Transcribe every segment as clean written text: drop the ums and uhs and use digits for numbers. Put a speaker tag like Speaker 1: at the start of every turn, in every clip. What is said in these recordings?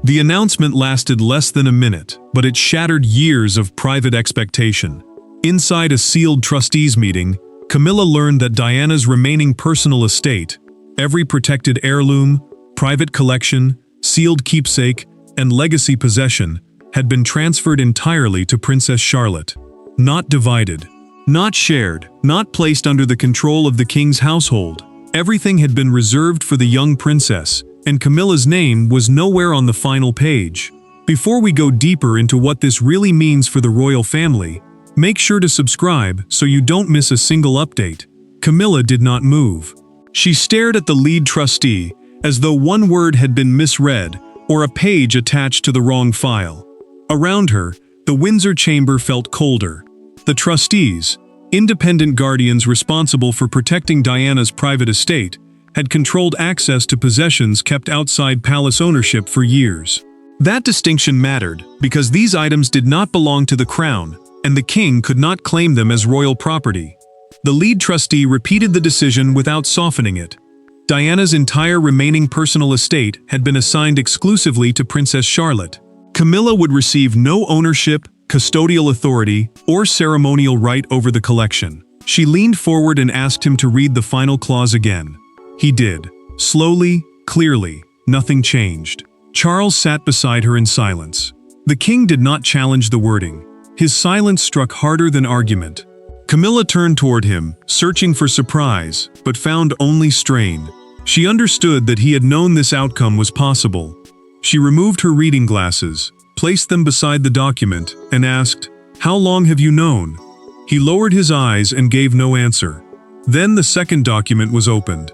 Speaker 1: The announcement lasted less than a minute, but it shattered years of private expectation. Inside a sealed trustees meeting, Camilla learned that Diana's remaining personal estate, every protected heirloom, private collection, sealed keepsake, and legacy possession, had been transferred entirely to Princess Charlotte. Not divided, not shared, not placed under the control of the king's household. Everything had been reserved for the young princess, and Camilla's name was nowhere on the final page. Before we go deeper into what this really means for the royal family, make sure to subscribe so you don't miss a single update. Camilla did not move. She stared at the lead trustee, as though one word had been misread or a page attached to the wrong file. Around her, the Windsor chamber felt colder. The trustees, independent guardians responsible for protecting Diana's private estate, had controlled access to possessions kept outside palace ownership for years. That distinction mattered because these items did not belong to the crown, and the king could not claim them as royal property. The lead trustee repeated the decision without softening it. Diana's entire remaining personal estate had been assigned exclusively to Princess Charlotte. Camilla would receive no ownership, custodial authority, or ceremonial right over the collection. She leaned forward and asked him to read the final clause again. He did. Slowly, clearly, nothing changed. Charles sat beside her in silence. The king did not challenge the wording. His silence struck harder than argument. Camilla turned toward him, searching for surprise, but found only strain. She understood that he had known this outcome was possible. She removed her reading glasses, placed them beside the document, and asked, "How long have you known?" He lowered his eyes and gave no answer. Then the second document was opened.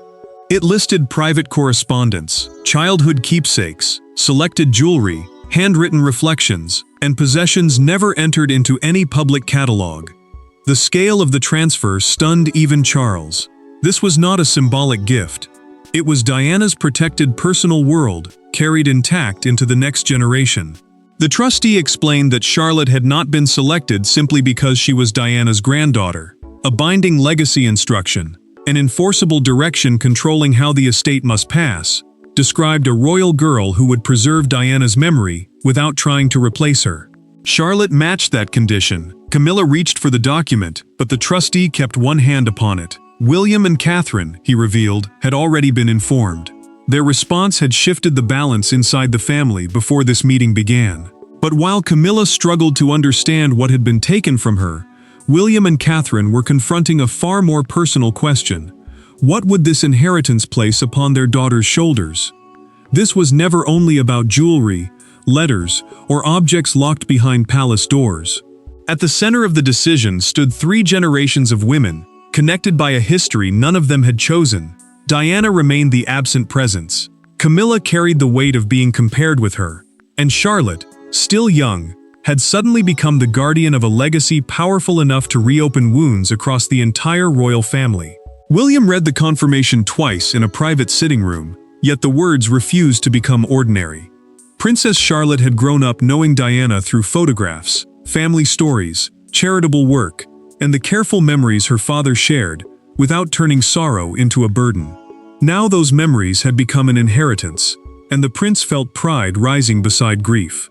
Speaker 1: It listed private correspondence, childhood keepsakes, selected jewelry, handwritten reflections, and possessions never entered into any public catalog. The scale of the transfer stunned even Charles. This was not a symbolic gift. It was Diana's protected personal world, carried intact into the next generation. The trustee explained that Charlotte had not been selected simply because she was Diana's granddaughter. A binding legacy instruction, an enforceable direction controlling how the estate must pass, described a royal girl who would preserve Diana's memory without trying to replace her. Charlotte matched that condition. Camilla reached for the document, but the trustee kept one hand upon it. William and Catherine, he revealed, had already been informed. Their response had shifted the balance inside the family before this meeting began. But while Camilla struggled to understand what had been taken from her, William and Catherine were confronting a far more personal question. What would this inheritance place upon their daughter's shoulders? This was never only about jewelry, letters, or objects locked behind palace doors. At the center of the decision stood 3 generations of women, connected by a history none of them had chosen. Diana remained the absent presence. Camilla carried the weight of being compared with her. And Charlotte, still young, had suddenly become the guardian of a legacy powerful enough to reopen wounds across the entire royal family. William read the confirmation twice in a private sitting room, yet the words refused to become ordinary. Princess Charlotte had grown up knowing Diana through photographs, family stories, charitable work, and the careful memories her father shared, without turning sorrow into a burden. Now those memories had become an inheritance, and the prince felt pride rising beside grief.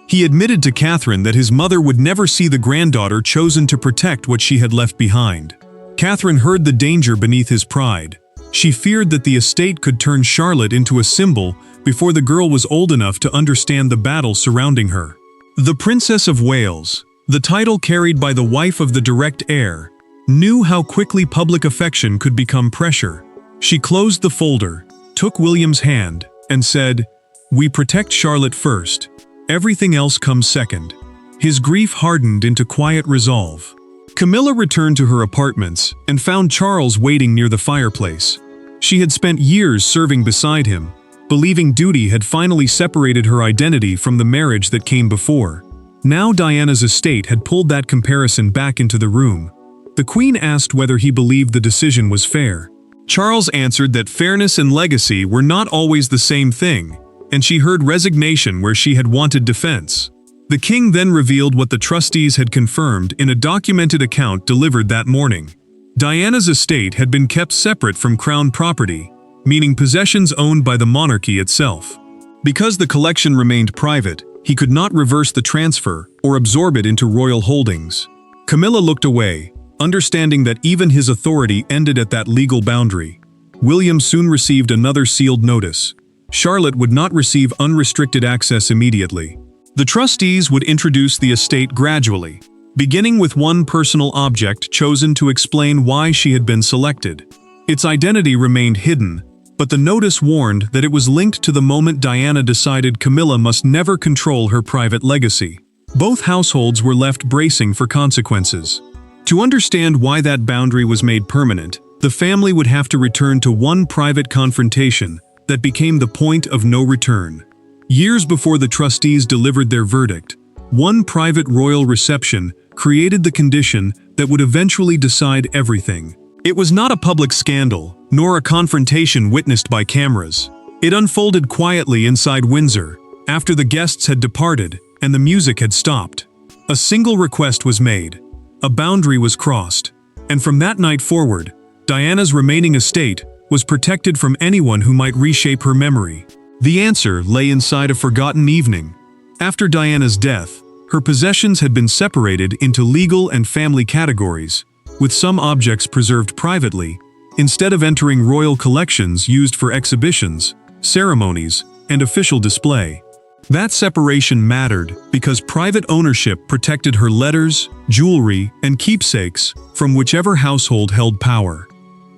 Speaker 1: He admitted to Catherine that his mother would never see the granddaughter chosen to protect what she had left behind. Catherine heard the danger beneath his pride. She feared that the estate could turn Charlotte into a symbol before the girl was old enough to understand the battle surrounding her. The Princess of Wales, the title carried by the wife of the direct heir, knew how quickly public affection could become pressure. She closed the folder, took William's hand, and said, "We protect Charlotte first. Everything else comes second." His grief hardened into quiet resolve. Camilla returned to her apartments and found Charles waiting near the fireplace. She had spent years serving beside him, believing duty had finally separated her identity from the marriage that came before. Now Diana's estate had pulled that comparison back into the room. The Queen asked whether he believed the decision was fair. Charles answered that fairness and legacy were not always the same thing, and she heard resignation where she had wanted defense. The king then revealed what the trustees had confirmed in a documented account delivered that morning. Diana's estate had been kept separate from crown property, meaning possessions owned by the monarchy itself. Because the collection remained private, he could not reverse the transfer or absorb it into royal holdings. Camilla looked away, understanding that even his authority ended at that legal boundary. William soon received another sealed notice. Charlotte would not receive unrestricted access immediately. The trustees would introduce the estate gradually, beginning with one personal object chosen to explain why she had been selected. Its identity remained hidden, but the notice warned that it was linked to the moment Diana decided Camilla must never control her private legacy. Both households were left bracing for consequences. To understand why that boundary was made permanent, the family would have to return to one private confrontation that became the point of no return. Years before the trustees delivered their verdict, one private royal reception created the condition that would eventually decide everything. It was not a public scandal, nor a confrontation witnessed by cameras. It unfolded quietly inside Windsor, after the guests had departed and the music had stopped. A single request was made. A boundary was crossed. And from that night forward, Diana's remaining estate was protected from anyone who might reshape her memory. The answer lay inside a forgotten evening. After Diana's death, her possessions had been separated into legal and family categories, with some objects preserved privately, instead of entering royal collections used for exhibitions, ceremonies, and official display. That separation mattered because private ownership protected her letters, jewelry, and keepsakes from whichever household held power.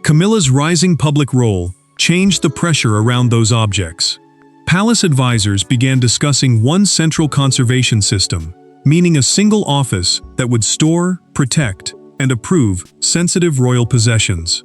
Speaker 1: Camilla's rising public role changed the pressure around those objects. Palace advisors began discussing one central conservation system, meaning a single office that would store, protect, and approve sensitive royal possessions.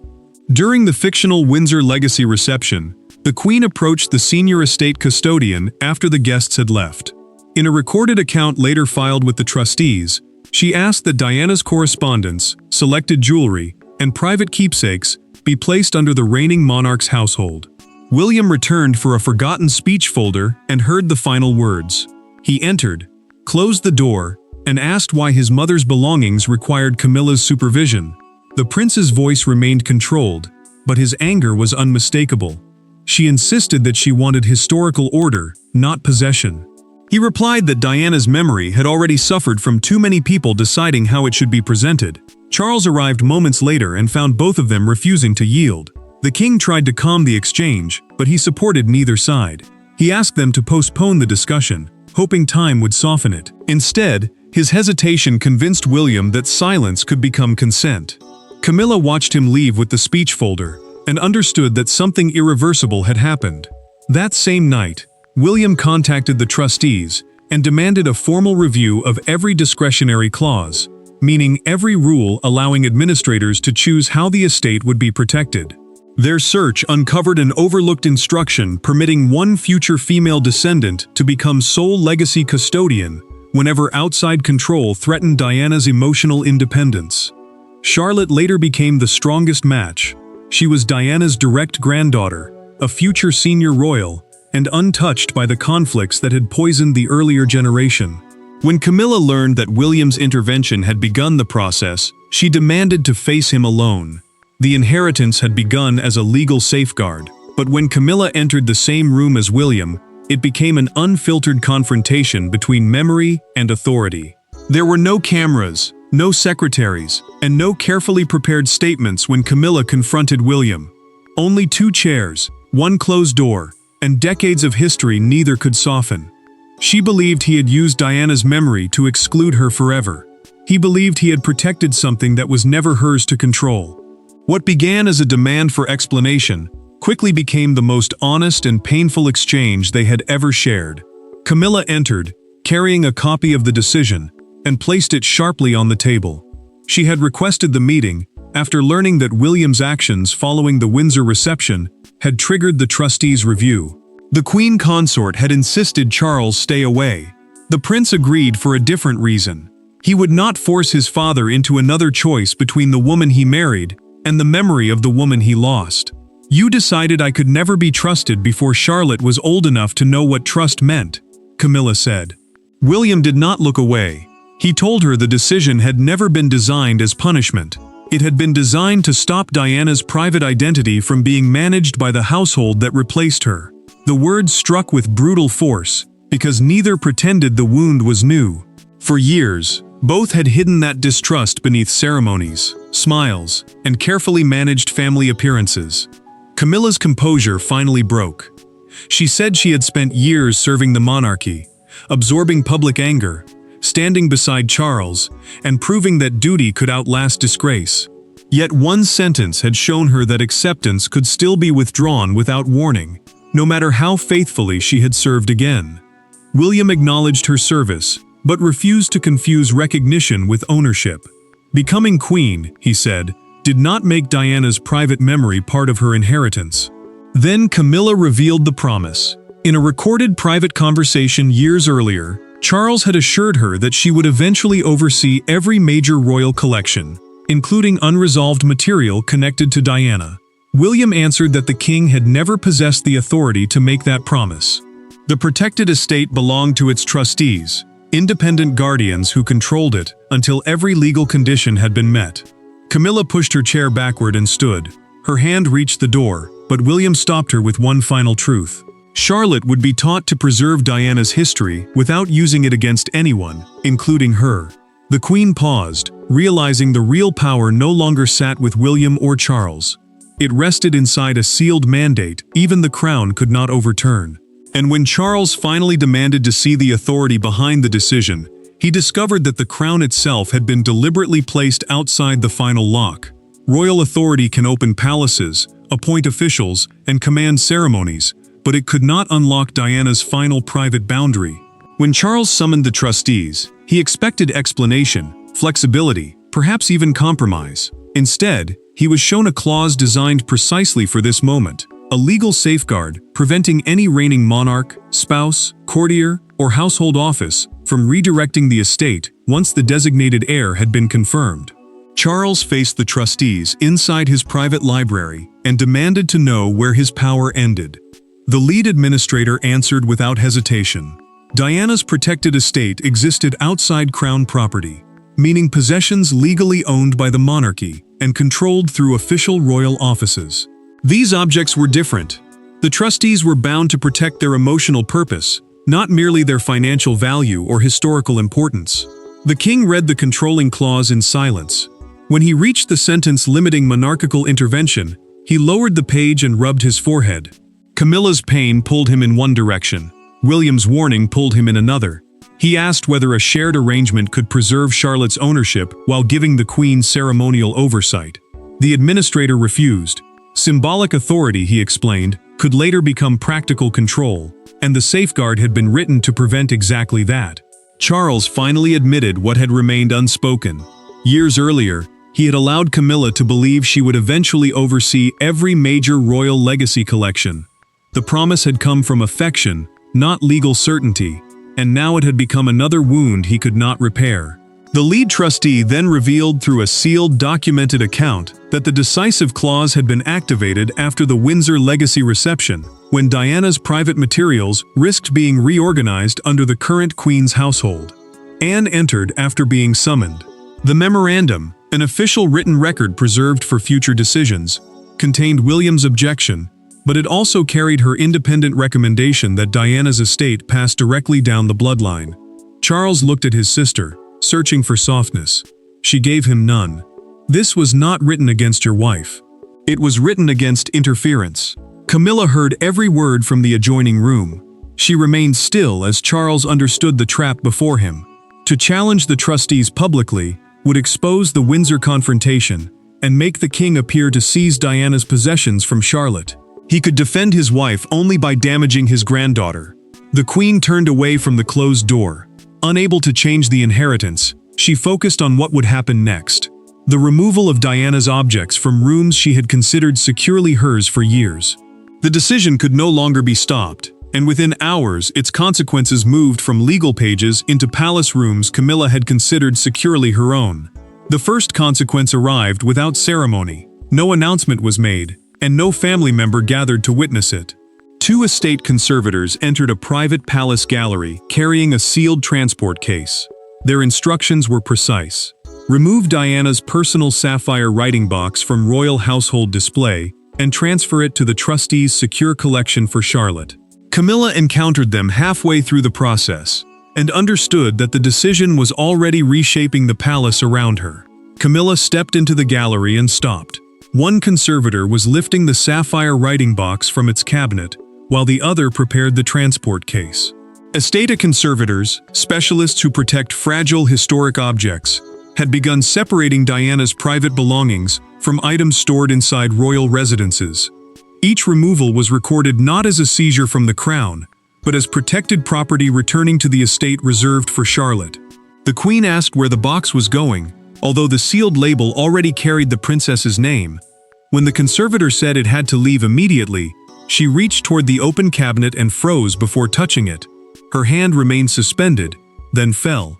Speaker 1: During the fictional Windsor legacy reception, the Queen approached the senior estate custodian after the guests had left. In a recorded account later filed with the trustees, she asked that Diana's correspondence, selected jewelry, and private keepsakes be placed under the reigning monarch's household. William returned for a forgotten speech folder and heard the final words. He entered, closed the door, and asked why his mother's belongings required Camilla's supervision. The prince's voice remained controlled, but his anger was unmistakable. She insisted that she wanted historical order, not possession. He replied that Diana's memory had already suffered from too many people deciding how it should be presented. Charles arrived moments later and found both of them refusing to yield. The king tried to calm the exchange, but he supported neither side. He asked them to postpone the discussion, hoping time would soften it. Instead, his hesitation convinced William that silence could become consent. Camilla watched him leave with the speech folder and understood that something irreversible had happened. That same night, William contacted the trustees and demanded a formal review of every discretionary clause, meaning every rule allowing administrators to choose how the estate would be protected. Their search uncovered an overlooked instruction permitting one future female descendant to become sole legacy custodian whenever outside control threatened Diana's emotional independence. Charlotte later became the strongest match. She was Diana's direct granddaughter, a future senior royal, and untouched by the conflicts that had poisoned the earlier generation. When Camilla learned that William's intervention had begun the process, she demanded to face him alone. The inheritance had begun as a legal safeguard, but when Camilla entered the same room as William, it became an unfiltered confrontation between memory and authority. There were no cameras, no secretaries, and no carefully prepared statements when Camilla confronted William. Only two chairs, one closed door, and decades of history neither could soften. She believed he had used Diana's memory to exclude her forever. He believed he had protected something that was never hers to control. What began as a demand for explanation quickly became the most honest and painful exchange they had ever shared. Camilla entered, carrying a copy of the decision, and placed it sharply on the table. She had requested the meeting after learning that William's actions following the Windsor reception had triggered the trustees' review. The Queen Consort had insisted Charles stay away. The prince agreed for a different reason. He would not force his father into another choice between the woman he married and the memory of the woman he lost. "You decided I could never be trusted before Charlotte was old enough to know what trust meant," Camilla said. William did not look away. He told her the decision had never been designed as punishment. It had been designed to stop Diana's private identity from being managed by the household that replaced her. The words struck with brutal force, because neither pretended the wound was new. For years, both had hidden that distrust beneath ceremonies, smiles, and carefully managed family appearances. Camilla's composure finally broke. She said she had spent years serving the monarchy, absorbing public anger, standing beside Charles, and proving that duty could outlast disgrace. Yet one sentence had shown her that acceptance could still be withdrawn without warning, no matter how faithfully she had served again. William acknowledged her service, but refused to confuse recognition with ownership. Becoming queen, he said, did not make Diana's private memory part of her inheritance. Then Camilla revealed the promise. In a recorded private conversation years earlier, Charles had assured her that she would eventually oversee every major royal collection, including unresolved material connected to Diana. William answered that the king had never possessed the authority to make that promise. The protected estate belonged to its trustees, independent guardians who controlled it until every legal condition had been met. Camilla pushed her chair backward and stood. Her hand reached the door, but William stopped her with one final truth. Charlotte would be taught to preserve Diana's history without using it against anyone, including her. The Queen paused, realizing the real power no longer sat with William or Charles. It rested inside a sealed mandate even the crown could not overturn. And when Charles finally demanded to see the authority behind the decision, he discovered that the crown itself had been deliberately placed outside the final lock. Royal authority can open palaces, appoint officials, and command ceremonies, but it could not unlock Diana's final private boundary. When Charles summoned the trustees, he expected explanation, flexibility, perhaps even compromise. Instead, he was shown a clause designed precisely for this moment, a legal safeguard preventing any reigning monarch, spouse, courtier, or household office from redirecting the estate once the designated heir had been confirmed. Charles faced the trustees inside his private library and demanded to know where his power ended. The lead administrator answered without hesitation. Diana's protected estate existed outside crown property, meaning possessions legally owned by the monarchy and controlled through official royal offices. These objects were different. The trustees were bound to protect their emotional purpose, not merely their financial value or historical importance. The king read the controlling clause in silence. When he reached the sentence limiting monarchical intervention, he lowered the page and rubbed his forehead. Camilla's pain pulled him in one direction. William's warning pulled him in another. He asked whether a shared arrangement could preserve Charlotte's ownership while giving the queen ceremonial oversight. The administrator refused. Symbolic authority, he explained, could later become practical control, and the safeguard had been written to prevent exactly that. Charles finally admitted what had remained unspoken. Years earlier, he had allowed Camilla to believe she would eventually oversee every major royal legacy collection. The promise had come from affection, not legal certainty, and now it had become another wound he could not repair. The lead trustee then revealed through a sealed, documented account that the decisive clause had been activated after the Windsor legacy reception, when Diana's private materials risked being reorganized under the current Queen's household. Anne entered after being summoned. The memorandum, an official written record preserved for future decisions, contained William's objection, but it also carried her independent recommendation that Diana's estate pass directly down the bloodline. Charles looked at his sister, searching for softness. She gave him none. This was not written against your wife. It was written against interference. Camilla heard every word from the adjoining room. She remained still as Charles understood the trap before him. To challenge the trustees publicly would expose the Windsor confrontation and make the king appear to seize Diana's possessions from Charlotte. He could defend his wife only by damaging his granddaughter. The queen turned away from the closed door. Unable to change the inheritance, she focused on what would happen next. The removal of Diana's objects from rooms she had considered securely hers for years. The decision could no longer be stopped, and within hours its consequences moved from legal pages into palace rooms Camilla had considered securely her own. The first consequence arrived without ceremony. No announcement was made, and no family member gathered to witness it. Two estate conservators entered a private palace gallery carrying a sealed transport case. Their instructions were precise. Remove Diana's personal sapphire writing box from royal household display and transfer it to the trustees' secure collection for Charlotte. Camilla encountered them halfway through the process, and understood that the decision was already reshaping the palace around her. Camilla stepped into the gallery and stopped. One conservator was lifting the sapphire writing box from its cabinet, while the other prepared the transport case. Estate conservators, specialists who protect fragile historic objects, had begun separating Diana's private belongings from items stored inside royal residences. Each removal was recorded not as a seizure from the crown, but as protected property returning to the estate reserved for Charlotte. The Queen asked where the box was going, although the sealed label already carried the princess's name. When the conservator said it had to leave immediately, she reached toward the open cabinet and froze before touching it. Her hand remained suspended, then fell.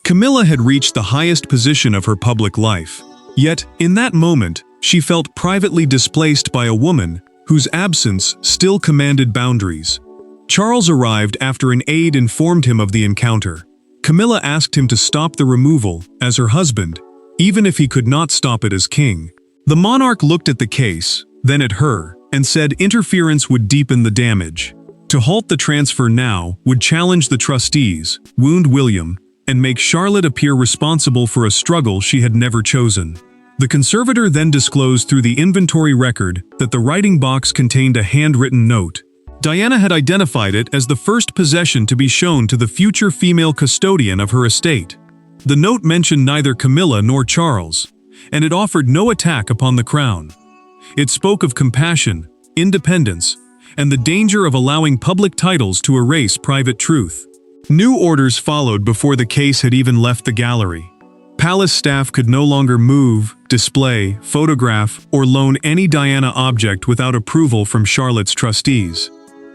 Speaker 1: Camilla had reached the highest position of her public life. Yet, in that moment, she felt privately displaced by a woman whose absence still commanded boundaries. Charles arrived after an aide informed him of the encounter. Camilla asked him to stop the removal as her husband, even if he could not stop it as king. The monarch looked at the case, then at her, and said interference would deepen the damage. To halt the transfer now would challenge the trustees, wound William, and make Charlotte appear responsible for a struggle she had never chosen. The conservator then disclosed through the inventory record that the writing box contained a handwritten note. Diana had identified it as the first possession to be shown to the future female custodian of her estate. The note mentioned neither Camilla nor Charles, and it offered no attack upon the crown. It spoke of compassion, independence, and the danger of allowing public titles to erase private truth. New orders followed before the case had even left the gallery. Palace staff could no longer move, display, photograph, or loan any Diana object without approval from Charlotte's trustees.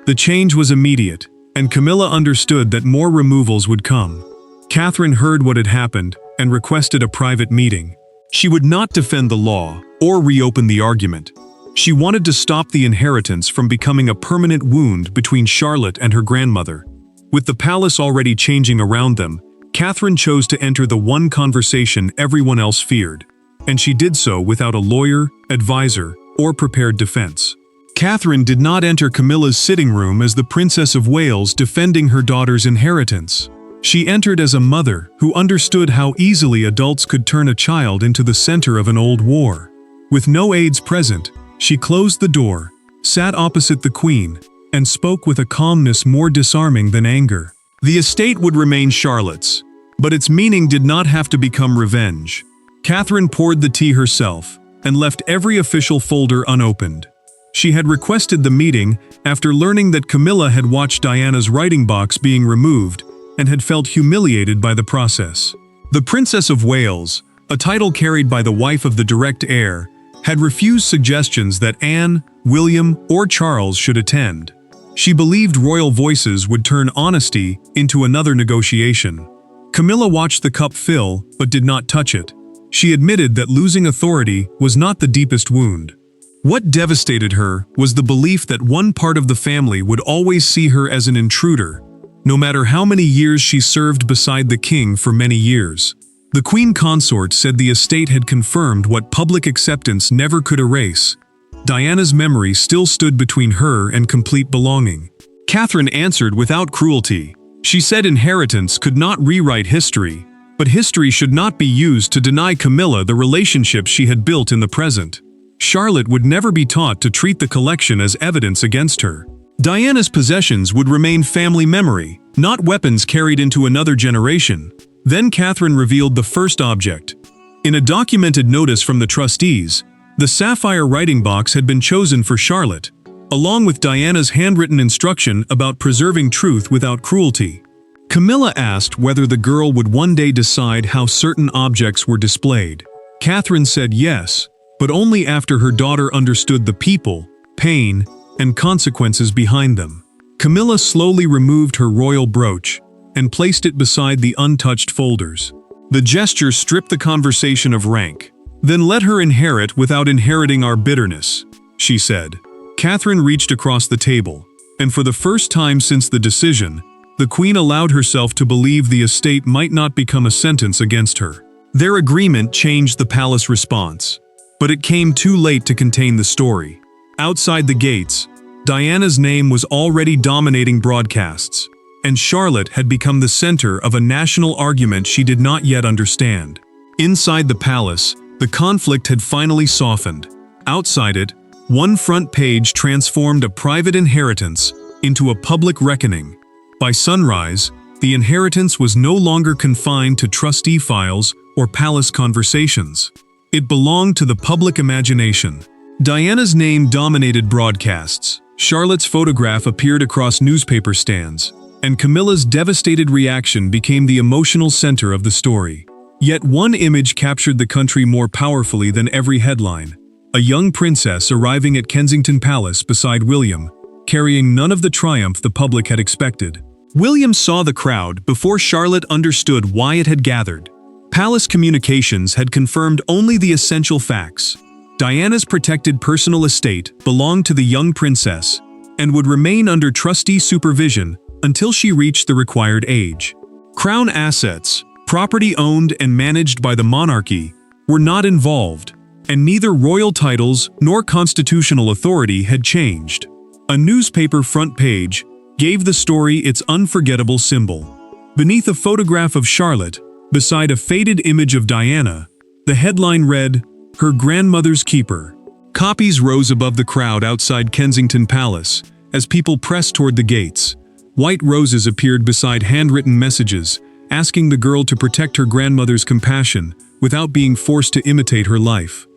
Speaker 1: The change was immediate, and Camilla understood that more removals would come. Catherine heard what had happened and requested a private meeting. She would not defend the law or reopen the argument. She wanted to stop the inheritance from becoming a permanent wound between Charlotte and her grandmother. With the palace already changing around them, Catherine chose to enter the one conversation everyone else feared, and she did so without a lawyer, advisor, or prepared defense. Catherine did not enter Camilla's sitting room as the Princess of Wales defending her daughter's inheritance. She entered as a mother who understood how easily adults could turn a child into the center of an old war. With no aides present, she closed the door, sat opposite the Queen, and spoke with a calmness more disarming than anger. The estate would remain Charlotte's, but its meaning did not have to become revenge. Catherine poured the tea herself and left every official folder unopened. She had requested the meeting after learning that Camilla had watched Diana's writing box being removed and had felt humiliated by the process. The Princess of Wales, a title carried by the wife of the direct heir, had refused suggestions that Anne, William, or Charles should attend. She believed royal voices would turn honesty into another negotiation. Camilla watched the cup fill, but did not touch it. She admitted that losing authority was not the deepest wound. What devastated her was the belief that one part of the family would always see her as an intruder, no matter how many years she served beside the king for many years. The Queen Consort said the estate had confirmed what public acceptance never could erase. Diana's memory still stood between her and complete belonging. Catherine answered without cruelty. She said inheritance could not rewrite history, but history should not be used to deny Camilla the relationship she had built in the present. Charlotte would never be taught to treat the collection as evidence against her. Diana's possessions would remain family memory, not weapons carried into another generation. Then Catherine revealed the first object. In a documented notice from the trustees, the sapphire writing box had been chosen for Charlotte, along with Diana's handwritten instruction about preserving truth without cruelty. Camilla asked whether the girl would one day decide how certain objects were displayed. Catherine said yes, but only after her daughter understood the people, pain, and consequences behind them. Camilla slowly removed her royal brooch and placed it beside the untouched folders. The gesture stripped the conversation of rank. "Then let her inherit without inheriting our bitterness," she said. Catherine reached across the table, and for the first time since the decision, the Queen allowed herself to believe the estate might not become a sentence against her. Their agreement changed the palace response, but it came too late to contain the story. Outside the gates, Diana's name was already dominating broadcasts, and Charlotte had become the center of a national argument she did not yet understand. Inside the palace, the conflict had finally softened. Outside it, one front page transformed a private inheritance into a public reckoning. By sunrise, the inheritance was no longer confined to trustee files or palace conversations. It belonged to the public imagination. Diana's name dominated broadcasts. Charlotte's photograph appeared across newspaper stands, and Camilla's devastated reaction became the emotional center of the story. Yet one image captured the country more powerfully than every headline: a young princess arriving at Kensington Palace beside William, carrying none of the triumph the public had expected. William saw the crowd before Charlotte understood why it had gathered. Palace communications had confirmed only the essential facts. Diana's protected personal estate belonged to the young princess and would remain under trustee supervision until she reached the required age. Crown assets, property owned and managed by the monarchy, were not involved, and neither royal titles nor constitutional authority had changed. A newspaper front page gave the story its unforgettable symbol. Beneath a photograph of Charlotte, beside a faded image of Diana, the headline read, "Her grandmother's keeper." Copies rose above the crowd outside Kensington Palace as people pressed toward the gates. White roses appeared beside handwritten messages, asking the girl to protect her grandmother's compassion without being forced to imitate her life.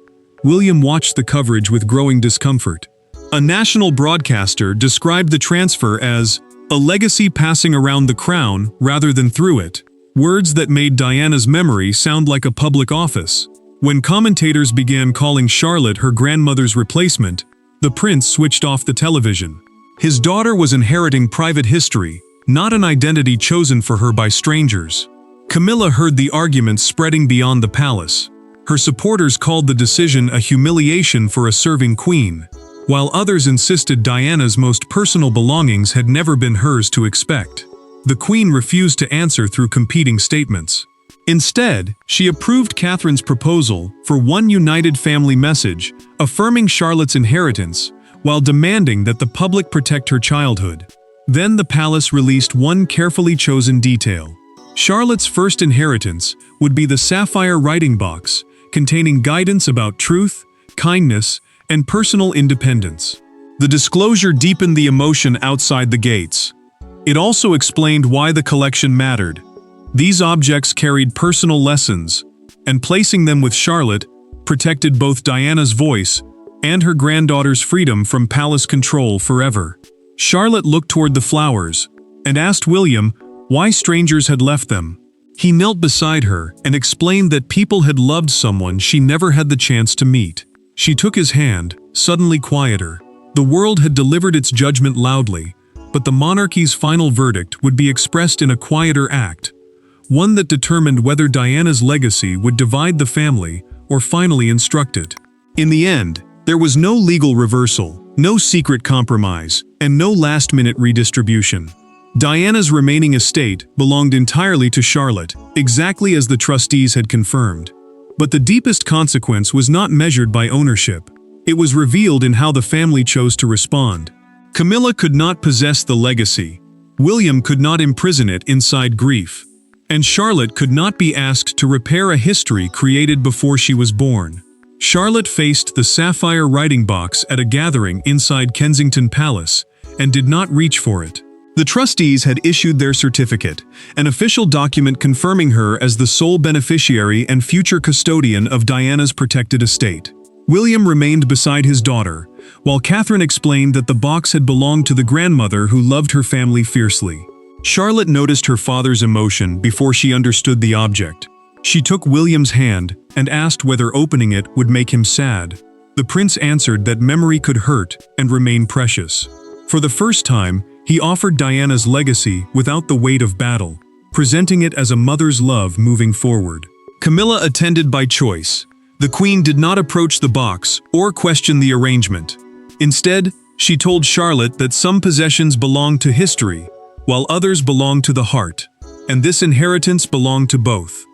Speaker 1: William watched the coverage with growing discomfort. A national broadcaster described the transfer as a legacy passing around the crown rather than through it, words that made Diana's memory sound like a public office. When commentators began calling Charlotte her grandmother's replacement, the prince switched off the television. His daughter was inheriting private history, not an identity chosen for her by strangers. Camilla heard the arguments spreading beyond the palace. Her supporters called the decision a humiliation for a serving queen, while others insisted Diana's most personal belongings had never been hers to expect. The queen refused to answer through competing statements. Instead, she approved Catherine's proposal for one united family message, affirming Charlotte's inheritance, while demanding that the public protect her childhood. Then the palace released one carefully chosen detail. Charlotte's first inheritance would be the sapphire writing box, containing guidance about truth, kindness, and personal independence. The disclosure deepened the emotion outside the gates. It also explained why the collection mattered. These objects carried personal lessons, and placing them with Charlotte protected both Diana's voice and her granddaughter's freedom from palace control forever. Charlotte looked toward the flowers and asked William why strangers had left them. He knelt beside her and explained that people had loved someone she never had the chance to meet. She took his hand, suddenly quieter. The world had delivered its judgment loudly, but the monarchy's final verdict would be expressed in a quieter act, one that determined whether Diana's legacy would divide the family or finally instruct it. In the end, there was no legal reversal, no secret compromise, and no last-minute redistribution. Diana's remaining estate belonged entirely to Charlotte, exactly as the trustees had confirmed. But the deepest consequence was not measured by ownership. It was revealed in how the family chose to respond. Camilla could not possess the legacy. William could not imprison it inside grief. And Charlotte could not be asked to repair a history created before she was born. Charlotte faced the sapphire writing box at a gathering inside Kensington Palace and did not reach for it. The trustees had issued their certificate, an official document confirming her as the sole beneficiary and future custodian of Diana's protected estate. William remained beside his daughter, while Catherine explained that the box had belonged to the grandmother who loved her family fiercely. Charlotte noticed her father's emotion before she understood the object. She took William's hand and asked whether opening it would make him sad. The prince answered that memory could hurt and remain precious. For the first time, he offered Diana's legacy without the weight of battle, presenting it as a mother's love moving forward. Camilla attended by choice. The queen did not approach the box or question the arrangement. Instead, she told Charlotte that some possessions belonged to history, while others belonged to the heart, and this inheritance belonged to both.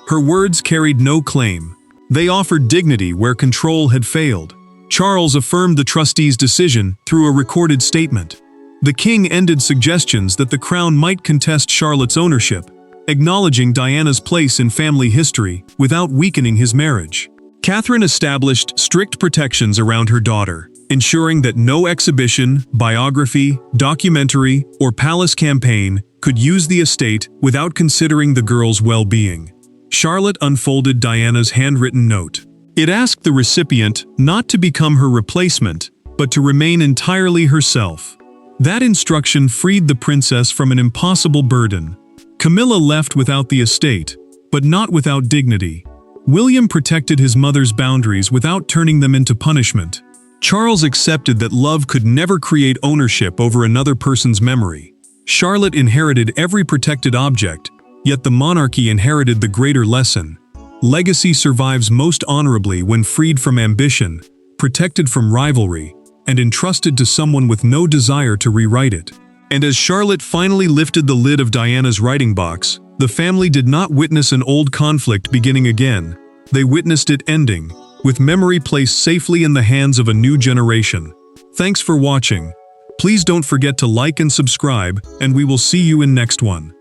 Speaker 1: Her words carried no claim. They offered dignity where control had failed. Charles affirmed the trustees' decision through a recorded statement. The king ended suggestions that the crown might contest Charlotte's ownership, acknowledging Diana's place in family history without weakening his marriage. Catherine established strict protections around her daughter, ensuring that no exhibition, biography, documentary, or palace campaign could use the estate without considering the girl's well-being. Charlotte unfolded Diana's handwritten note. It asked the recipient not to become her replacement, but to remain entirely herself. That instruction freed the princess from an impossible burden. Camilla left without the estate, but not without dignity. William protected his mother's boundaries without turning them into punishment. Charles accepted that love could never create ownership over another person's memory. Charlotte inherited every protected object, yet the monarchy inherited the greater lesson. Legacy survives most honorably when freed from ambition, protected from rivalry, and entrusted to someone with no desire to rewrite it. And as Charlotte finally lifted the lid of Diana's writing box, the family did not witness an old conflict beginning again. They witnessed it ending, with memory placed safely in the hands of a new generation. Thanks for watching. Please don't forget to like and subscribe, and we will see you in next one.